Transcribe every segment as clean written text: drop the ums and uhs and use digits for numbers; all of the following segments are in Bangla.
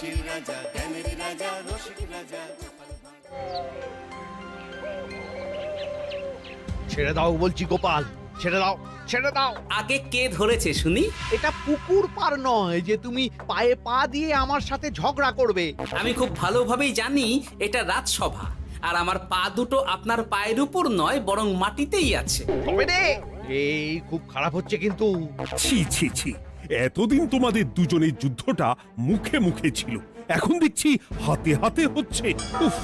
হাসির রাজা, জ্ঞানের রাজা, রসিক রাজা। ছেড়ে দাও বলছি গোপাল, ছেড়ে দাও, ছেড়ে দাও। আগে কে ধরেছে শুনি? এটা পুকুর পার নয় যে তুমি পায়ে পা দিয়ে আমার সাথে ঝগড়া করবে। আমি খুব ভালোভাবেই জানি এটা রাজসভা, আর আমার পা দুটো আপনার পায়ের উপর নয় বরং মাটিতেই আছে। তবে রে, এই খুব খারাপ হচ্ছে কিন্তু। ছি ছি ছি, এতদিন তোমাদের দুজনের যুদ্ধটা মুখে মুখে ছিল, এখন দেখছি হাতে হাতে হচ্ছে। উফ,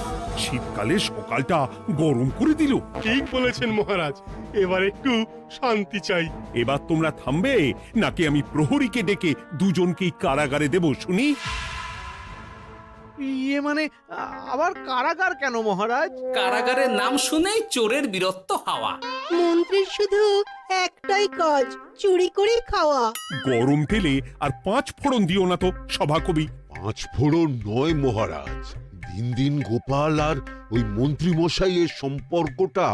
শীতকালে সকালটা গরম করে দিল। ঠিক বলেছেন মহারাজ, এবার একটু শান্তি চাই। এবার তোমরা থামবে নাকি আমি প্রহরীকে ডেকে দুজনকেই কারাগারে দেব শুনি? ইয়ে মানে আবার কারাগার কেন মহারাজ? কারাগারের নাম শুনেই চোরের বীরত্ব হাওয়া। মন্ত্রীর শুধু একটাই কাজ, চুরি করে খাওয়া। গরম তেলে আর 5 ফোড়ন দিও না তো সভাকবি। 5 ফোড়ন নয় মহারাজ, দিন দিন গোপাল আর ওই মন্ত্রী মশাইয়ের সম্পর্কটা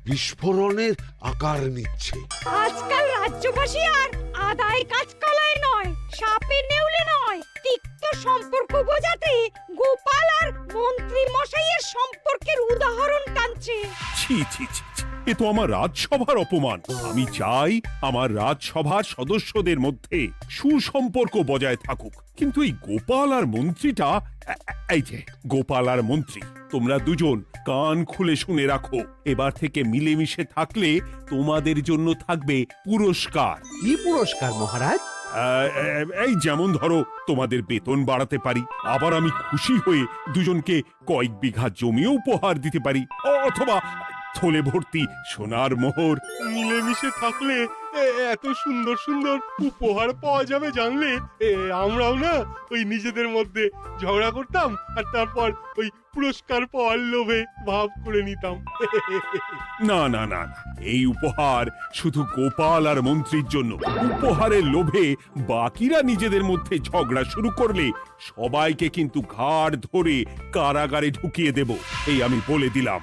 বিস্ফোরণের আকার নিচ্ছে। আজকাল রাজ্যবাসী আর আদায় কাজ কলায় নয়, সাপে নেউলে নয়, তিক্ত সম্পর্ক বোঝাতে গোপাল আর মন্ত্রী মশাইয়ের সম্পর্কের উদাহরণ টানছে। ছি ছি ছি ছি, এ তো আমার রাজসভার অপমান। আমি চাই আমার রাজসভার সদস্যদের মধ্যে সুসম্পর্ক বজায় থাকুক, কিন্তু এই গোপাল আর মন্ত্রীটা, এই যে গোপাল আর মন্ত্রী, তোমরা দুজন কান খুলে শুনে রাখো, এবার থেকে মিলেমিশে থাকলে তোমাদের জন্য থাকবে পুরস্কার। কি পুরস্কার মহারাজ? এই যেমন ধরো, তোমাদের বেতন বাড়াতে পারি, আবার আমি খুশি হয়ে দুজনকে কয়েক বিঘা জমিও উপহার দিতে পারি, অথবা থলে ভর্তি সোনার মোহর। মিলেমিশে থাকলে এত সুন্দর সুন্দর উপহার পাওয়া যাবে জানলে আমরাও না ওই নিজেদের মধ্যে ঝগড়া করতাম আর তারপর ওই পুরস্কার পাওয়ার লোভে ভাব করে নিতাম। না না না না, এই উপহার শুধু গোপাল আর মন্ত্রীর জন্য। উপহারের লোভে বাকিরা নিজেদের মধ্যে ঝগড়া শুরু করলে সবাইকে কিন্তু ঘাড় ধরে কারাগারে ঢুকিয়ে দেব, এই আমি বলে দিলাম।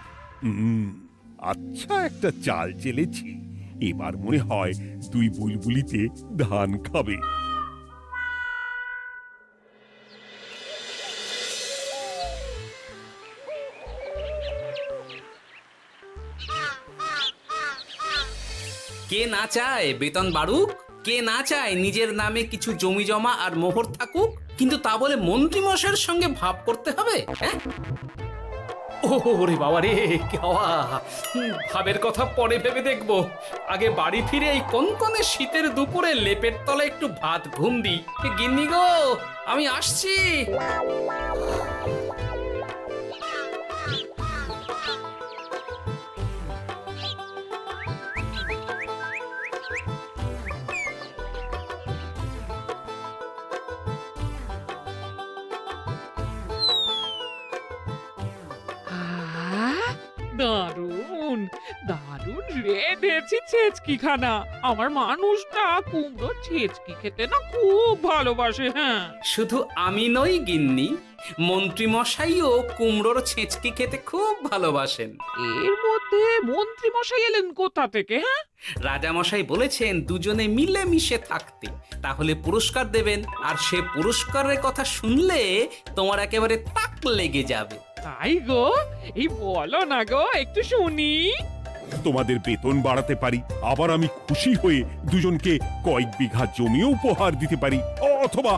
আচ্ছা, একটা চাল চেলেছি, এবার মনে হয় দুই বুলবুলিতে ধান খাবে। কে না চায় বেতন বাড়ুক? কে না চায় নিজের নামে কিছু জমি জমা আর মোহর থাকুক? কিন্তু তা বলে মন্ত্রী মশাইয়ের সঙ্গে ভাব করতে হবে? হ্যাঁ, ওরে বাবা রে, কেওয়া ভাবের কথা পরে ভেবে দেখবো। আগে বাড়ি ফিরে এই কনকনে শীতের দুপুরে লেপের তলায় একটু ভাত ঘুম দিই। গিন্নি গো, আমি আসছি। দারুণ দারুণ রেঁধেছি ছেচকি খানা। আমার মানুষটা কুমড়ো ছেচকি খেতে না খুব ভালোবাসে। হ্যাঁ, শুধু আমি নই গিন্নি, মন্ত্রী মশাইও কুমড়োর ছেঁচকি খেতে খুব ভালোবাসেন। এর মধ্যে মন্ত্রী মশাই এলেন কোথা থেকে? হ্যাঁ, রাজা মশাই বলেছেন দুজনে মিলে মিশে থাকতে, তাহলে পুরস্কার দেবেন, আর সে পুরস্কারের কথা শুনলে তোমার একেবারে তাক লেগে যাবে। তাই গো, এই বলো না গো, একটু শুনি। তোমাদের বেতন বাড়াতে পারি, আবার আমি খুশি হয়ে দুজনকে কয়েক বিঘা জমিও উপহার দিতে পারি, অথবা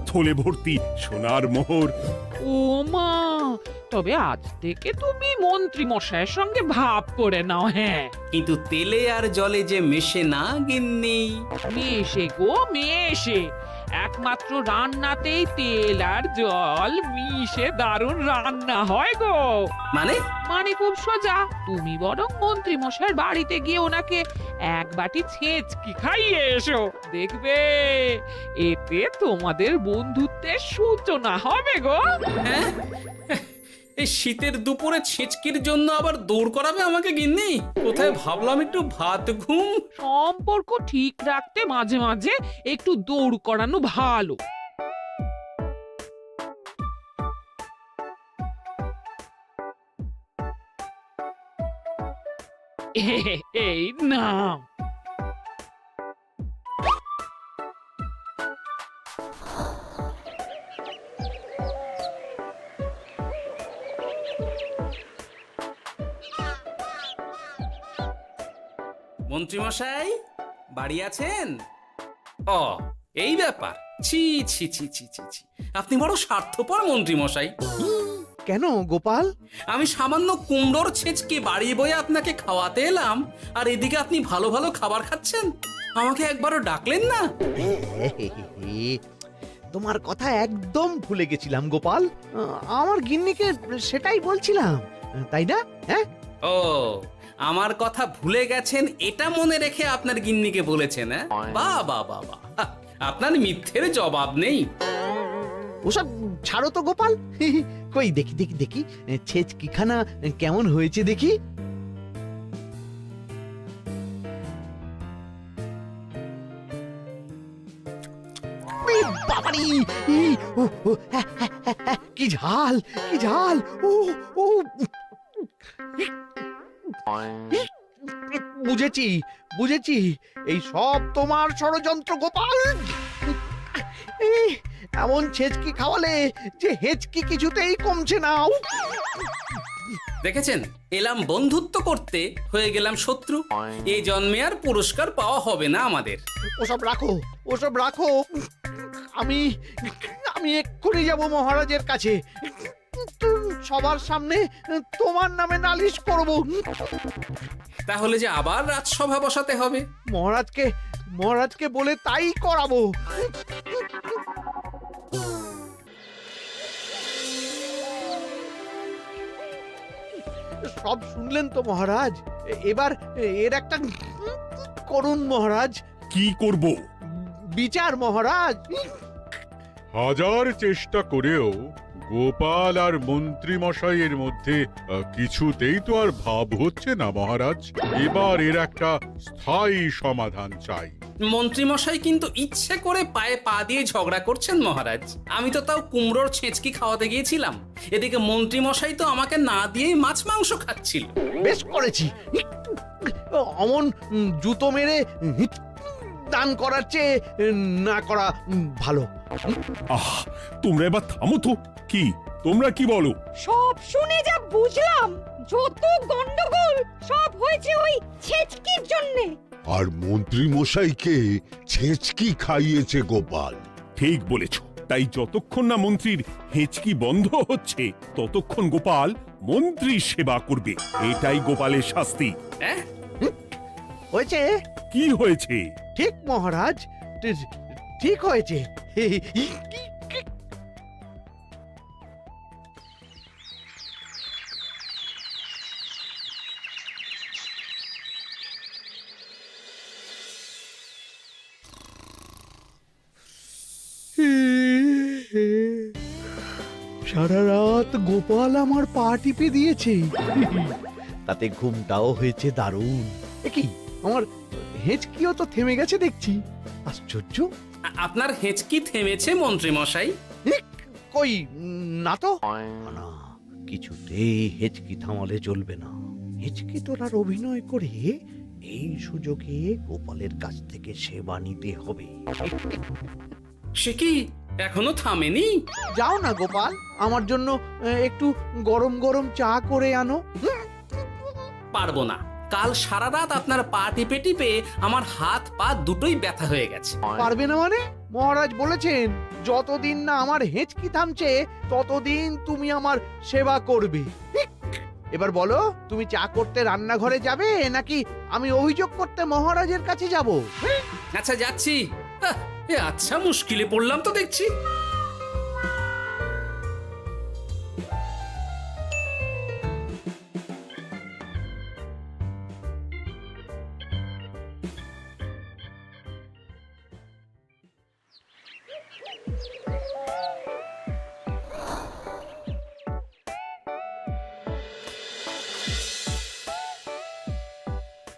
থলে ভর্তি সোনার মোহর। ও মা, তবে আজ থেকে তুমি মন্ত্রী মশাইয়ের সঙ্গে ভাব করে নাও। হ্যাঁ, কিন্তু তেলে আর জলে যে মেশে না গিন্নি। মেশে গো মেশে, একমাত্র রান্নাতেই তেল আর জল মিশে দারুণ রান্না হয় গো। মানে? মানে খুব সোজা, তুমি বরং মন্ত্রী মশাইয়ের বাড়িতে গিয়ে ওনাকে এক বাটি ছেঁচকি খাইয়ে এসো, দেখবে এতে তোমাদের বন্ধুত্বের সূচনা হবে গো। হ্যাঁ, এই শীতের দুপুরে ছেঁচকির জন্য আবার দৌড় করাবে আমাকে গিন্নি? কোথায় ভাবলাম একটু ভাত ঘুম। সম্পর্ক ঠিক রাখতে মাঝে মাঝে একটু দৌড় করানো ভালো। এই নাও। মন্ত্রীমশাই বাড়ি আছেন? ও এই ব্যাপার, ছি ছি ছি ছি ছি ছি, আপনি বড় স্বার্থপর মন্ত্রীমশাই। কেন গোপাল? আমি সামান্য কুমড়োর ছেঁচকে বাড়ি বয়ে আপনাকে খাওয়াতে এলাম, আর এদিকে আপনি ভালো ভালো খাবার খাচ্ছেন, আমাকে একবারও ডাকলেন না। তোমার কথা একদম ভুলে গেছিলাম গোপাল। আমার গিন্নিকে সেটাই বলছিলাম, তাই না? হ্যাঁ, ও আমার কথা ভুলে গেছেন এটা মনে রেখে আপনার গিন্নিকে বলেছেন? হ্যাঁ, বাহ বাহ বাহ বাহ, আপনার মিথ্যের জবাব নেই। ওসব ছাড়ো তো গোপাল। কই দেখি দেখি দেখি ছেচকিখানা কেমন হয়েছে দেখি। বাবারি, কি ঝাল, কি ঝাল! ও ও, বুঝেছি বুঝেছি, এই সব তোমার ষড়যন্ত্র গোপাল। এমন ছেচকি খাওয়ালে যে হেঁচকি কিছুতেই কমছে না। দেখেছেন, এলাম বন্ধুত্ব করতে, হয়ে গেলাম শত্রু। এই জন্মে আর পুরস্কার পাওয়া হবে না আমাদের। ওসব রাখো, ওসব রাখো। আমি আমি এক্ষুনি যাব মহারাজের কাছে, সবার সামনে তোমার নামে নালিশ করব। তাহলে যে আবার রাজসভা বসাতে হবে। মহারাজকে বলে তাই করাবো। সব শুনলেন তো মহারাজ, এবার এর একটা করুন মহারাজ। কি করব? বিচার মহারাজ। হাজার চেষ্টা করেও গোপাল আর মন্ত্রী মশাইয়ের মধ্যে কিছুতেই তো আর ভাব হচ্ছে না মহারাজ। এবার এর একটা স্থায়ী সমাধান চাই। মন্ত্রীমশাই কিন্তু ইচ্ছে করে পায়ে পা দিয়ে ঝগড়া করছেন মহারাজ। আমি তো তাও কুমড়োর ছেঁচকি খাওয়াতে গিয়েছিলাম, এদিকে মন্ত্রীমশাই তো আমাকে না দিয়েই মাছ মাংস খাচ্ছিল। বেশ করেছি, অমন জুতো মেরে দান করার চেয়ে না করা ভালো। আহ, তোমরা এবার থামো তো। কি তোমরা কি বলো? সব শুনে যা বুঝলাম, যত গন্ডগোল সব হয়েছে ওই ছেচকির জন্যে। আর মন্ত্রী মশাইকে ছেচকি খাইয়েছে গোপাল। ঠিক বলেছ। তাই যতক্ষণ না মন্ত্রীর হেঁচকি বন্ধ হচ্ছে ততক্ষণ গোপাল মন্ত্রীর সেবা করবে। এটাই গোপালের শাস্তি। হ্যাঁ, হয়েছে? কি হয়েছে? ঠিক মহারাজ, ঠিক হয়েছে। সারা রাত গোপাল আমার পা টিপে দিয়েছে, তাতে ঘুমটাও হয়েছে দারুণ। কি আমার হেঁচকিও তো থেমে গেছে দেখছি, আশ্চর্য। আপনার হেঁচকি থেমেছে মন্ত্রীমশাই? কই না তো। না, কিছুতেই হেঁচকি থামালে চলবে না। হেঁচকি তোলার অভিনয় করে এই সুযোগে গোপালের কাছ থেকে সেবা নিতে হবে। সে কি এখনো থামেনি? যাও না গোপাল, আমার জন্য একটু গরম গরম চা করে আনো। পারবো না, কাল সারা রাত আপনার পা টিপে টিপে আমার হাত পা দুটোই ব্যথা হয়ে গেছে। পারবে না মানে? মহারাজ বলেছেন যতদিন না আমার হেঁচকি থামছে ততদিন তুমি আমার সেবা করবে। এবার বলো, তুমি চা করতে রান্নাঘরে যাবে নাকি আমি অভিযোগ করতে মহারাজের কাছে যাব? আচ্ছা যাচ্ছি। আচ্ছা, মুশকিলে পড়লাম তো দেখছি।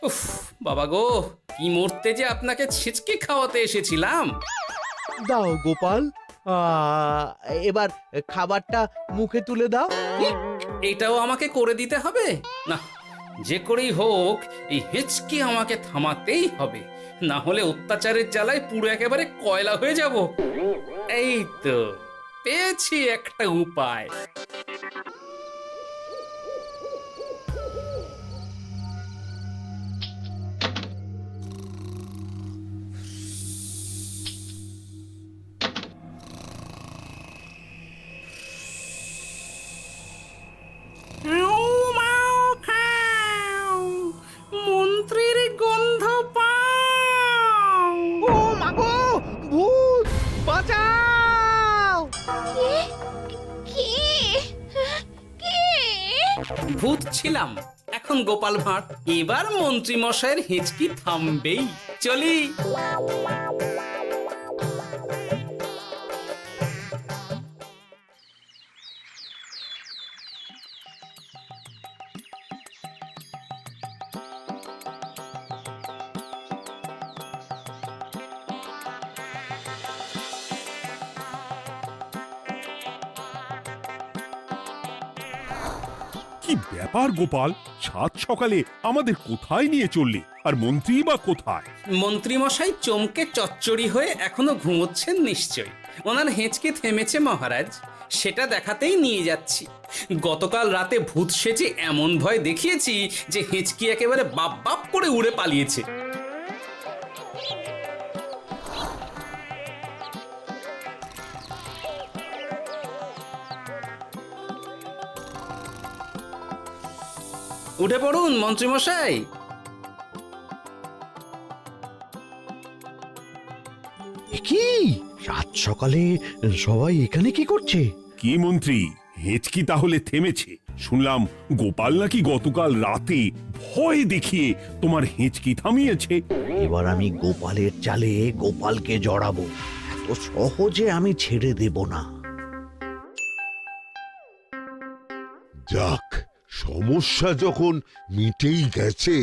উফ বাবা গো, কি মরতে যে আপনাকে ছিচকে খাওয়াতে এসেছিলাম। দাও গোপাল, এবার খাবারটা মুখে তুলে দাও। এটাও আমাকে করে দিতে হবে? না, যে করেই হোক এই হেঁচকি আমাকে থামাতেই হবে, না হলে অত্যাচারের জ্বালায় পুরো একেবারে কয়লা হয়ে যাব। এই তো পেয়েছি একটা উপায়। ভূত ছিলাম, এখন গোপাল ভাঁড়। এবার মন্ত্রী মশাইয়ের হেঁচকি থামবেই। চলি। কি ব্যাপার গোপাল, সাত সকালে আমাদের কোথায় নিয়ে চললে? আর মন্ত্রী বা কোথায়? মন্ত্রী মশাই চমকে চচ্চড়ি হয়ে এখনো ঘুমোচ্ছেন নিশ্চয়ই। ওনার হেঁচকে থেমেছে মহারাজ, সেটা দেখাতেই নিয়ে যাচ্ছি। গতকাল রাতে ভূত সেজে এমন ভয় দেখিয়েছি যে হেঁচকি একেবারে বাপ বাপ করে উড়ে পালিয়েছে। উঠে পড়ুন মন্ত্রী মশাই। কি সাত সকালে সবাই এখানে কি করছে? কি মন্ত্রী, হেঁচকি তাহলে থেমেছে? শুনলাম গোপাল নাকি গতকাল রাতে ভয় দেখিয়ে তোমার হেঁচকি থামিয়েছে। এবার আমি গোপালের চালে গোপালকে জড়াবো, এত সহজে আমি ছেড়ে দেব না। যাক, সমস্যা যখন মিটেই গেছে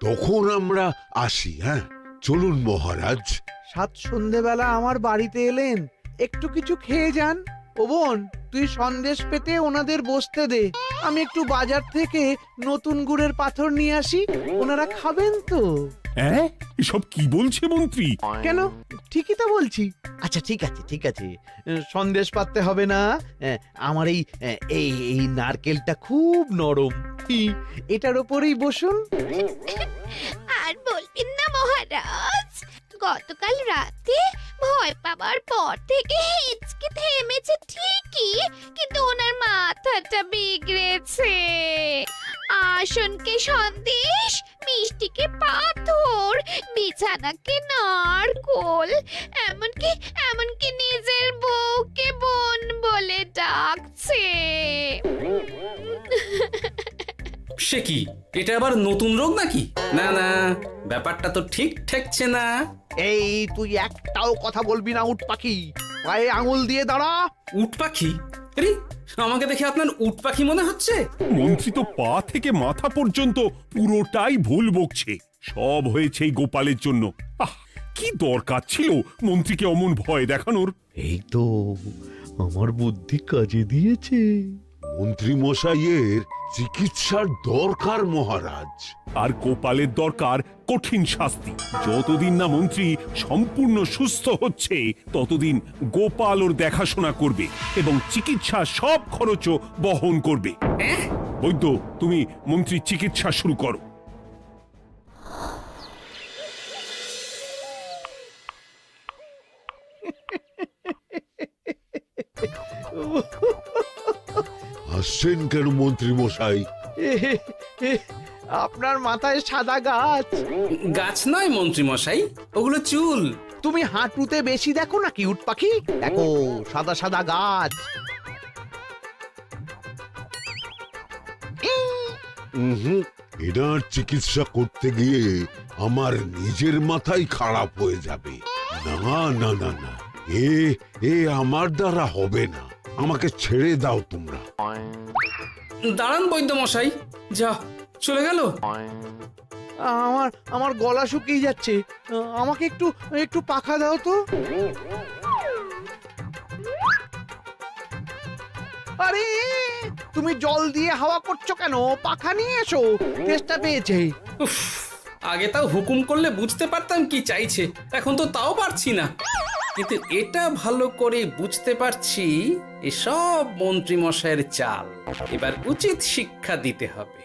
তখন আমরা আসি। হ্যাঁ, চলুন মহারাজ। সাত সন্ধেবেলা আমার বাড়িতে এলেন, একটু কিছু খেয়ে যান। ও বোন, তুই সন্দেশ পেতে ওনাদের বসতে দে, আমি একটু বাজার থেকে নতুন গুড়ের পাথর নিয়ে আসি, ওনারা খাবেন তো। হ্যাঁ, এসব কি বলছে মন্ত্রী? কেন, ঠিকই তো বলছি। আচ্ছা ঠিক আছে ঠিক আছে, সন্দেশ পাততে হবে না। আমার এই এই এই নারকেলটা খুব নরম, এটার ওপরেই বসুন। আর বলবেন না মহারাজ, গতকাল রাতে ভয় পাওয়ার পর থেকে হেঁচকি থেমেছে ঠিকই, কিন্তু ওনার মাথাটা বিগড়েছে। আসনকে সন্দেশ, মিষ্টিকে পাথর, বিছানাকে নারকোল, এমনকি নিজের বউকে বোন বলে ডাকছে। সে কি, এটা আবার নতুন রোগ নাকি? না না, ব্যাপারটা তো ঠিক ঠেকছে না। এই তুই একটাও কথা বলবি না উট পাখি, পায়ে আঙুল দিয়ে দাঁড়া। উট পাখি? আরে, আমাকে দেখে আপনার উট পাখি মনে হচ্ছে? মন্ত্রী তো পা থেকে মাথা পর্যন্ত পুরোটাই ভুল বকছে। সব হয়েছে এই গোপালের জন্য। আহ, কি দরকার ছিল মন্ত্রীকে অমন ভয় দেখানোর? এই তো আমার বুদ্ধি কাজে দিয়েছে। মন্ত্রী মশাইয়ের চিকিৎসার দরকার মহারাজ। আর গোপালের দরকার কঠিন শাস্তি। যতদিন না মন্ত্রী সম্পূর্ণ সুস্থ হচ্ছে ততদিন গোপাল ওর দেখাশোনা করবে এবং চিকিৎসা সব খরচও বহন করবে। বৈদ্য, তুমি মন্ত্রীর চিকিৎসা শুরু করো। হাসছেন কেন মন্ত্রী মশাই? আপনার মাথায় সাদা গাছ। গাছ নয় মন্ত্রী মশাই, ওগুলো চুল। তুমি হাঁটুতে বেশি দেখো নাকি উট পাখি? দেখো সাদা সাদা গাছ। এনার চিকিৎসা করতে গিয়ে আমার নিজের মাথাই খারাপ হয়ে যাবে। না না না না, এ আমার দ্বারা হবে না। আমাকে ছেড়ে দাও তোমরা। দাঁড়ান বৈদ্য মশাই, যা চলে গেল। আমার গলা শুকিয়ে যাচ্ছে, আমাকে একটু একটু পাখা দাও তো। আরে তুমি জল দিয়ে হাওয়া করছো কেন? পাখা নিয়ে এসো, তেষ্টা পেয়েছে। উফ, আগে তাও হুকুম করলে বুঝতে পারতাম কি চাইছে, এখন তো তাও পারছি না। কিন্তু এটা ভালো করে বুঝতে পারছি এসব মন্ত্রী মশাইয়ের চাল। এবার উচিত শিক্ষা দিতে হবে,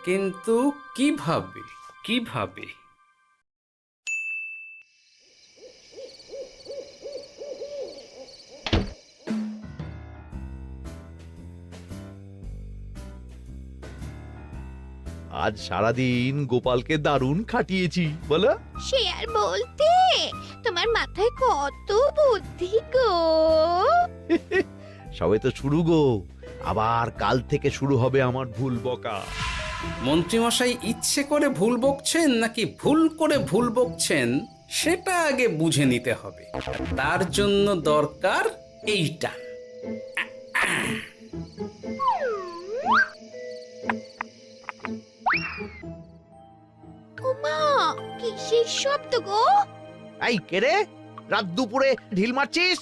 কিন্তু কিভাবে কিভাবে? আজ সারাদিন গোপালকে দারুণ খাটিয়েছি, বলো। সে আর বলতে, তোমার মাথায় কত বুদ্ধি গো। সবে তো শুরু গো, আবার কাল থেকে শুরু হবে আমার ভুল বকা। মন্ত্রীমশাই ইচ্ছে করে ভুল বকছেন নাকি ভুল করে ভুল বকছেন সেটা আগে বুঝে নিতে হবে। আর তার জন্য দরকার এইটা। ওমা কিসের শব্দ গো? এই কে রে, রাত দুপুরে ঢিল মারছিস?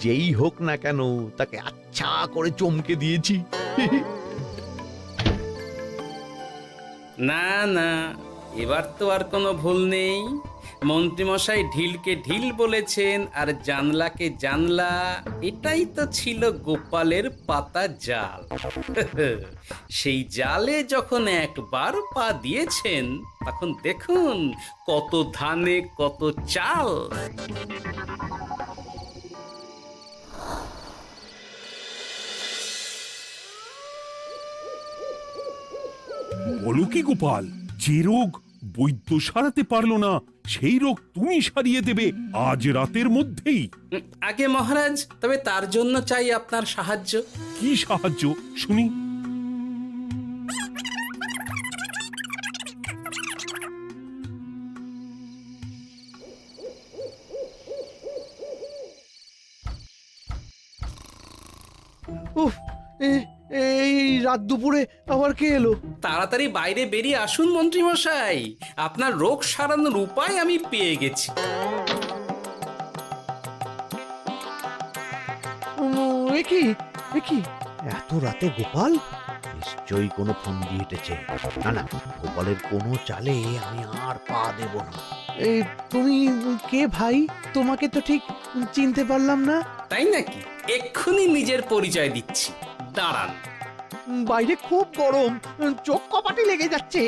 যেই হোক না কেন তাকে আচ্ছা করে চমকে দিয়েছি। না না, এবার তো আর কোনো ভুল নেই। মন্ত্রীমশাই ঢিলকে ঢিল বলেছেন আর জানলাকে জানলা, এটাই তো ছিল গোপালের পাতা জাল। সেই জালে যখন একবার পা দিয়েছেন তখন দেখুন কত ধানে কত চাল। বলো কি গোপাল, যে রোগ বৈদ্য সারাতে পারলো না সেই রোগ তুমি সারিয়ে দেবে আজ রাতের মধ্যেই? আগে মহারাজ, তবে তার জন্য চাই আপনার সাহায্য। কি সাহায্য শুনি? উফ, এই রাত দুপুরে আবার কে এলো? তাড়াতাড়ি বাইরে বেরিয়ে আসুন মন্ত্রীমশাই, আপনার রোগ সারানোর উপায় আমি পেয়ে গেছি। কি এত রাতে গোপাল? নিশ্চয়ই কোনো ফন্দি হেঁটেছে। না না, গোপালের কোনো চালে আমি আর পা দেব না। তুমি কে ভাই? তোমাকে তো ঠিক চিনতে পারলাম না। তাই নাকি? এক্ষুনি নিজের পরিচয় দিচ্ছি, দাঁড়ান। বাইরে খুব গরম, চোখ কপাটি লেগে যাচ্ছে।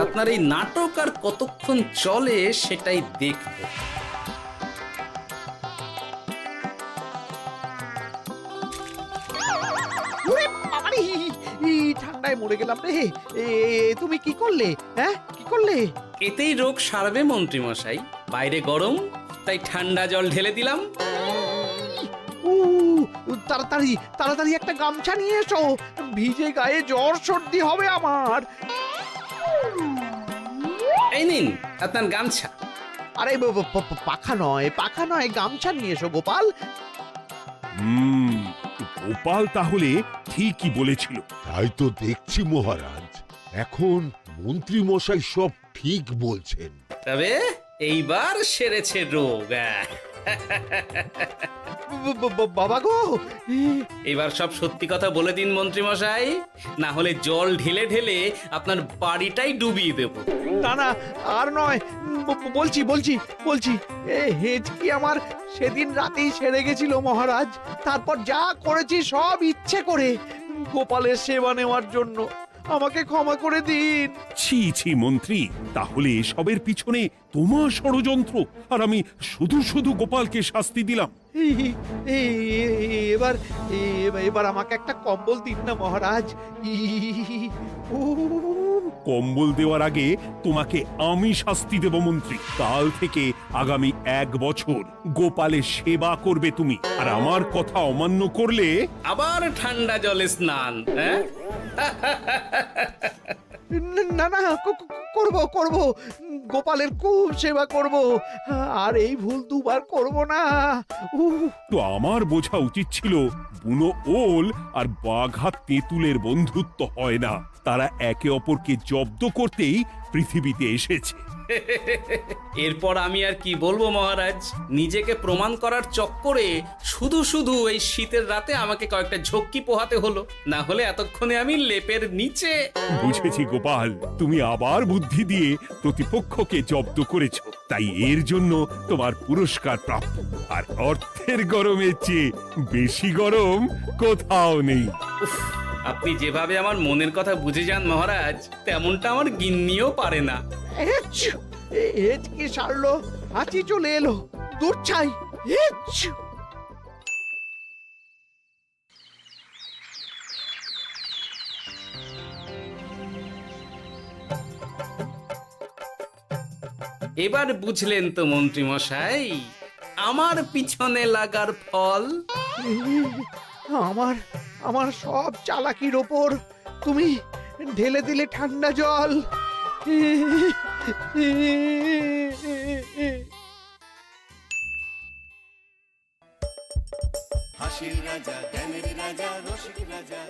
আপনার এই নাটক আর কতক্ষণ চলে সেটাই দেখব। ওরে বাবারে, এই ঠান্ডায় মরে গেলাম রে। তুমি কি করলে? হ্যাঁ, কি করলে? এতেই রোগ সারবে মন্ত্রীমশাই। বাইরে গরম, তাই ঠান্ডা জল ঢেলে দিলাম। তাড়াতাড়ি তাড়াতাড়ি একটা গামছা নিয়ে এসো, ভিজে গায়ে জ্বর সর্দি হবে আমার। এই নিন আপনার গামছা। আরে পাখা নয়, গামছা নিয়ে এসো গোপাল। গোপাল তাহলে ঠিকই বলেছিল। তাই তো দেখছি মহারাজ, এখন মন্ত্রী মশাই সব ঠিক বলছেন। তবে এইবার সেরেছে রোগ। বাবা গো, এবার সব সত্যি কথা বলে দিন মন্ত্রীমশাই, না হলে জল ঢেলে ঢেলে আপনার বাড়িটাই ডুবিয়ে দেব। না না, আর নয়, বলছি হেঁচকি আমার সেদিন রাতেই সেরে গেছিল মহারাজ। তারপর যা করেছি সব ইচ্ছে করে, গোপালের সেবা নেওয়ার জন্য। আমাকে ক্ষমা করে দিন। ছি ছি মন্ত্রী, তাহলে এসবের পিছনে তোমার ষড়যন্ত্র, আর আমি শুধু শুধু গোপালকে শাস্তি দিলাম। এবার আমাকে একটা কম্বল দিন না মহারাজ। কম্বল দেওয়ার আগে তোমাকে আমি শাস্তি দেব মন্ত্রী। কাল থেকে আগামী 1 বছর গোপালের সেবা করবে তুমি, আর আমার কথা অমান্য করলে আবার ঠান্ডা জলে স্নান। হ্যাঁ, না না, করব, গোপালের খুব সেবা করব, আর এই ভুল দুবার করব না। তো আমার বোঝা উচিত ছিল বুনো ওল আর বাঘা তেঁতুলের বন্ধুত্ব হয় না, তারা একে অপরকে জব্দ করতেই পৃথিবীতে এসেছে। এরপর আমি আর কি বলবো মহারাজ, নিজেকে প্রমাণ করার চক্করে শুধু শুধু এই শীতের রাতে আমাকে কয়েকটা ঝক্কি পোহাতে হলো, না হলে এতক্ষণে আমি লেপের নিচে। বুঝেছি গোপাল, তুমি আবার বুদ্ধি দিয়ে প্রতিপক্ষকে জব্দ করেছ, তাই এর জন্য তোমার পুরস্কার প্রাপ্য। আর অর্থের গরমের চেয়ে বেশি গরম কোথাও নেই। উফ, আপনি যেভাবে আমার মনের কথা বুঝে যান মহারাজ, তেমনটা আমার গিন্নিও পারে না। কি সারলো, হাঁচি চলে এলো, দূর ছাই। এবার বুঝলেন তো মন্ত্রী মশাই আমার পিছনে লাগার ফল। আমার আমার সব চালাকির ওপর তুমি ঢেলে দিলে ঠান্ডা জল। হাসির রাজা জ্ঞানের রাজা রসিক রাজা